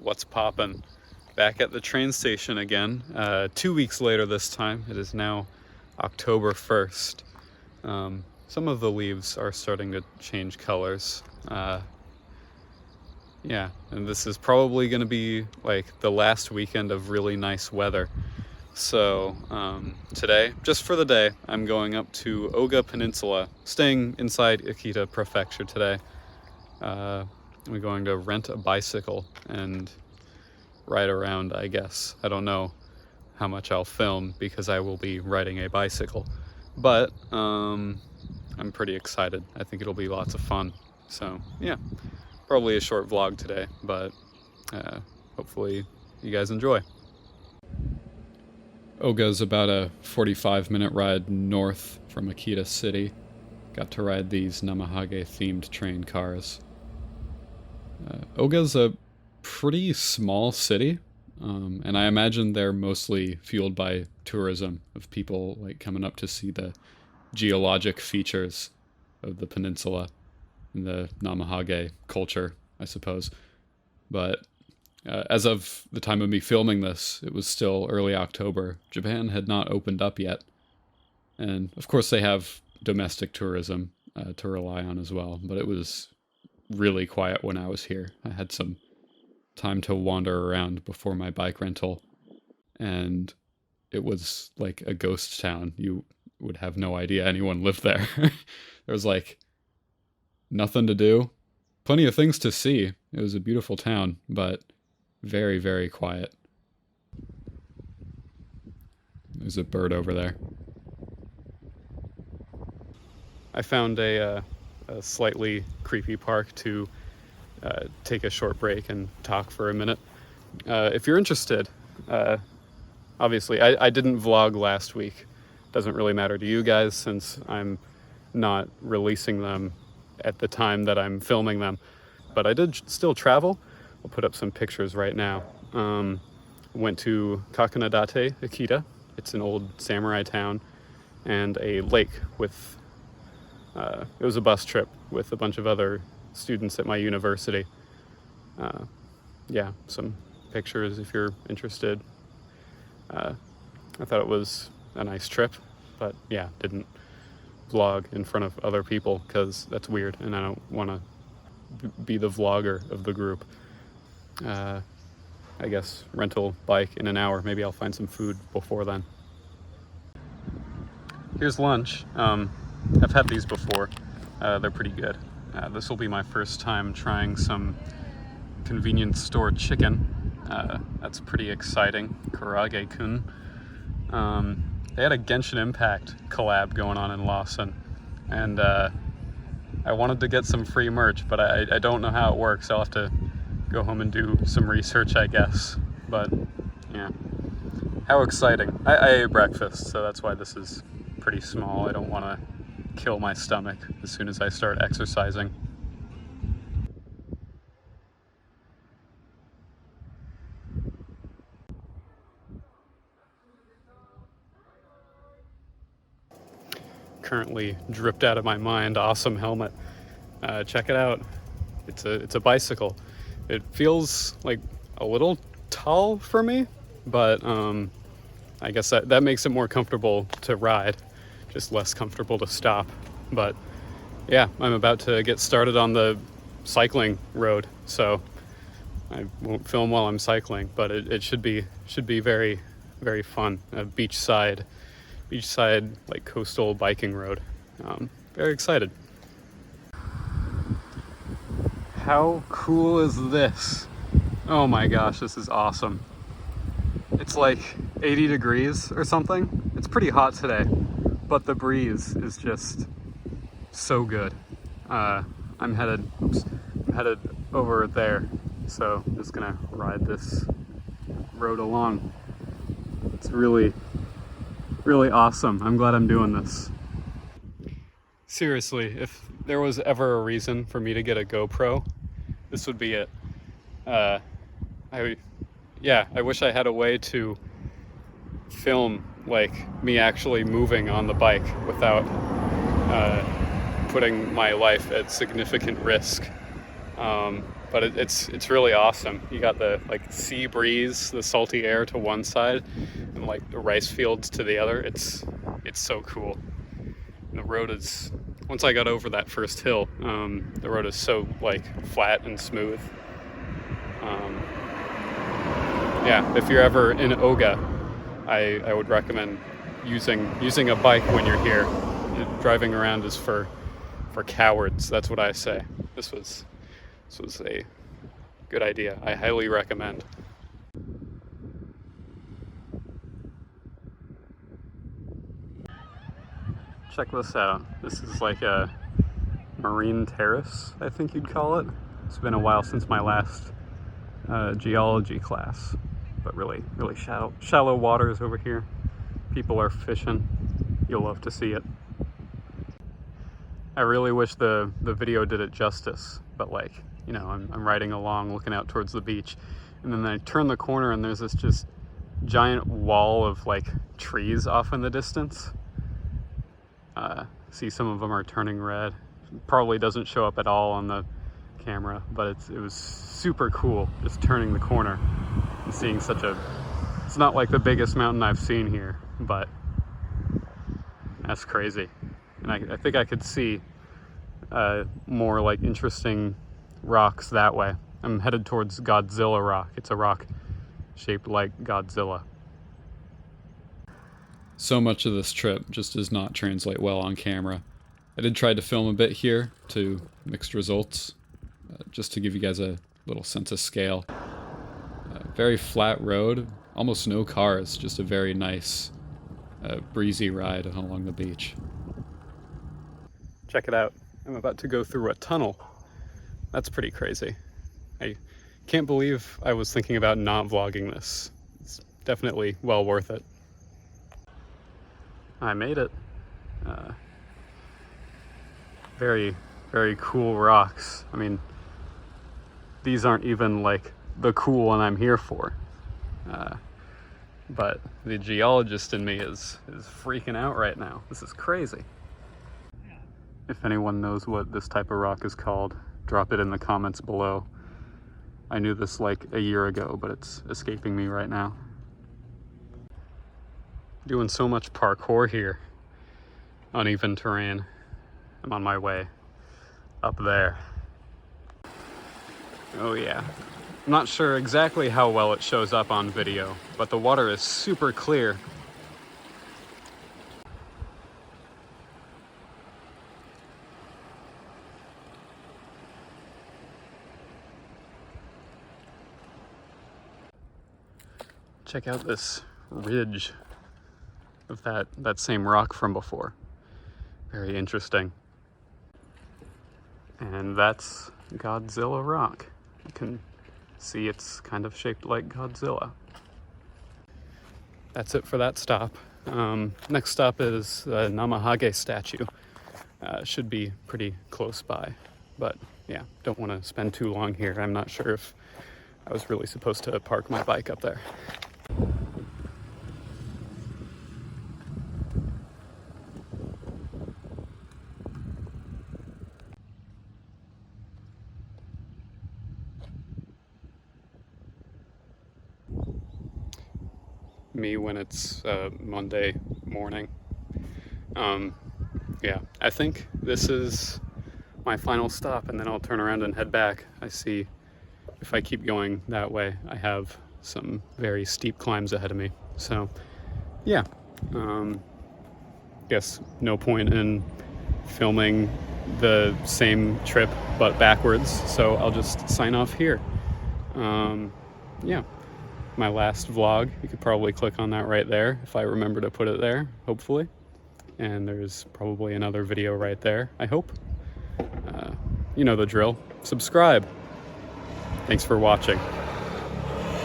What's poppin'? Back at the train station again, 2 weeks later this time. It is now October 1st. Some of the leaves are starting to change colors. Yeah, and this is probably going to be like the last weekend of really nice weather. So today, just for the day, I'm going up to Oga Peninsula, staying inside Akita Prefecture today. I'm going to rent a bicycle and ride around, I guess. I don't know how much I'll film because I will be riding a bicycle, but I'm pretty excited. I think it'll be lots of fun. So yeah, probably a short vlog today, but hopefully you guys enjoy. Oga's about a 45-minute ride north from Akita City. Got to ride these Namahage-themed train cars. Oga's a pretty small city, and I imagine they're mostly fueled by tourism of people like coming up to see the geologic features of the peninsula and the Namahage culture, I suppose. But as of the time of me filming this, it was still early October. Japan had not opened up yet. And of course they have domestic tourism to rely on as well, but it was really quiet when I was here. I had some time to wander around before my bike rental, and it was like a ghost town. You would have no idea anyone lived there. There was like nothing to do, plenty of things to see. It was a beautiful town, but very, very quiet. There's a bird over there. I found a slightly creepy park to take a short break and talk for a minute. If you're interested, obviously I didn't vlog last week. Doesn't really matter to you guys since I'm not releasing them at the time that I'm filming them, but I did still travel. I'll put up some pictures right now. Went to Kakanadate, Akita. It's an old samurai town and a lake with it was a bus trip with a bunch of other students at my university. Yeah, some pictures if you're interested. I thought it was a nice trip, but yeah, didn't vlog in front of other people because that's weird and I don't want to be the vlogger of the group. I guess rental bike in an hour. Maybe I'll find some food before then. Here's lunch. I've had these before. They're pretty good. This will be my first time trying some convenience store chicken. That's pretty exciting. Karage-kun. They had a Genshin Impact collab going on in Lawson, and I wanted to get some free merch, but I don't know how it works. I'll have to go home and do some research, I guess. But yeah, how exciting. I ate breakfast, so that's why this is pretty small. I don't want to kill my stomach as soon as I start exercising. Currently dripped out of my mind. Awesome helmet. Check it out. It's a bicycle. It feels like a little tall for me, but I guess that makes it more comfortable to ride, just less comfortable to stop. But yeah, I'm about to get started on the cycling road, so I won't film while I'm cycling, but it should be very, very fun. A beachside like coastal biking road. Very excited. How cool is this? Oh my gosh, this is awesome. It's like 80 degrees or something. It's pretty hot today, but the breeze is just so good. I'm headed over there, so I'm just gonna ride this road along. It's really, really awesome. I'm glad I'm doing this. Seriously, if there was ever a reason for me to get a GoPro, this would be it. I wish I had a way to film like me actually moving on the bike without putting my life at significant risk. But it's really awesome. You got the like sea breeze, the salty air to one side, and like the rice fields to the other. It's so cool. And the road is, once I got over that first hill, the road is so like flat and smooth. Yeah, if you're ever in Oga, I would recommend using a bike when you're here. Driving around is for cowards. That's what I say. This was a good idea. I highly recommend. Check this out. This is like a marine terrace, I think you'd call it. It's been a while since my last geology class, but really shallow waters over here. People are fishing. You'll love to see it. I really wish the video did it justice, but like, you know, I'm riding along looking out towards the beach, and then I turn the corner and there's this just giant wall of like trees off in the distance. See, some of them are turning red. Probably doesn't show up at all on the camera, but it was super cool just turning the corner and seeing it's not like the biggest mountain I've seen here, but that's crazy. And I think I could see more like interesting rocks that way. I'm headed towards Godzilla Rock. It's a rock shaped like Godzilla. So much of this trip just does not translate well on camera. I did try to film a bit here to mixed results, just to give you guys a little sense of scale. Very flat road, almost no cars, just a very nice breezy ride along the beach. Check it out. I'm about to go through a tunnel. That's pretty crazy. I can't believe I was thinking about not vlogging this. It's definitely well worth it. I made it. Very, very cool rocks. I mean, these aren't even like the cool one I'm here for. But the geologist in me is freaking out right now. This is crazy. If anyone knows what this type of rock is called, drop it in the comments below. I knew this like a year ago, but it's escaping me right now. Doing so much parkour here. Uneven terrain. I'm on my way up there. Oh yeah. I'm not sure exactly how well it shows up on video, but the water is super clear. Check out this ridge of that same rock from before. Very interesting. And that's Godzilla Rock. You can see it's kind of shaped like Godzilla. That's it for that stop. Next stop is the Namahage statue. Should be pretty close by. But yeah, don't want to spend too long here. I'm not sure if I was really supposed to park my bike up there. Me when it's Monday morning. Yeah, I think this is my final stop, and then I'll turn around and head back. I see if I keep going that way, I have some very steep climbs ahead of me. So yeah, guess no point in filming the same trip but backwards, so I'll just sign off here. Yeah, my last vlog, you could probably click on that right there if I remember to put it there, hopefully. And there's probably another video right there, I hope. You know the drill. Subscribe. Thanks for watching.